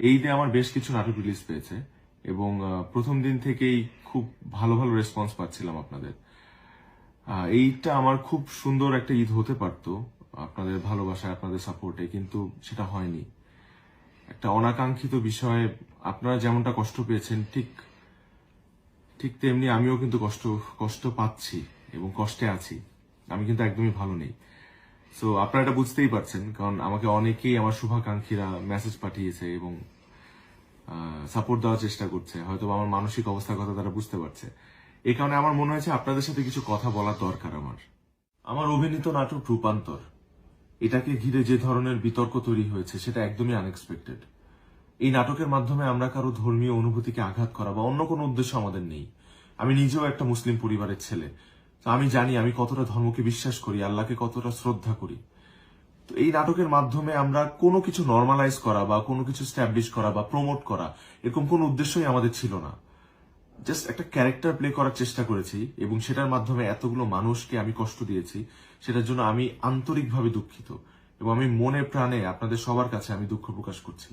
এই ঈদে আমার বেশ কিছু নাটক রিলিজ পেয়েছে এবং প্রথম দিন থেকেই খুব ভালো ভালো রেসপন্স পাচ্ছিলাম আপনাদের। এই ঈদটা আমার খুব সুন্দর একটা ঈদ হতে পারতো আপনাদের ভালোবাসায়, আপনাদের সাপোর্টে, কিন্তু সেটা হয়নি। একটা অনাকাঙ্ক্ষিত বিষয়ে আপনারা যেমনটা কষ্ট পেয়েছেন ঠিক ঠিক তেমনি আমিও কিন্তু কষ্ট পাচ্ছি এবং কষ্টে আছি। আমি কিন্তু একদমই ভালো নেই। সো আপনারা এটা বুঝতেই পারছেন, কারণ আমাকে অনেকেই আমার শুভাকাঙ্ক্ষীরা মেসেজ পাঠিয়েছে এবং সাপোর্ট দেওয়ার চেষ্টা করছে। হয়তো আমার মানসিক অবস্থার কথা তারা বুঝতে পারছে। এই কারণে আমার মনে হয়েছে আপনাদের সাথে কিছু কথা বলা দরকার। আমার অভিনীত নাটক রূপান্তর, এটাকে ঘিরে যে ধরনের বিতর্ক তৈরি হয়েছে সেটা একদমই আনএক্সপেক্টেড। এই নাটকের মাধ্যমে আমরা কারো ধর্মীয় অনুভূতিকে আঘাত করা বা অন্য কোনো উদ্দেশ্য আমাদের নেই। আমি নিজেও একটা মুসলিম পরিবারের ছেলে, তো আমি জানি আমি কতটা ধর্মকে বিশ্বাস করি, আল্লাহকে কতটা শ্রদ্ধা করি। তো এই নাটকের মাধ্যমে আমরা কোনো কিছু নর্মালাইজ করা বা কোনো কিছু স্ট্যাবলিশ করা বা প্রমোট করা, এরকম কোনো উদ্দেশ্যই আমাদের ছিল না। জাস্ট একটা ক্যারেক্টার প্লে করার চেষ্টা করেছি এবং সেটার মাধ্যমে এতগুলো মানুষকে আমি কষ্ট দিয়েছি, সেটার জন্য আমি আন্তরিকভাবে দুঃখিত এবং আমি মনে প্রাণে আপনাদের সবার কাছে আমি দুঃখ প্রকাশ করছি।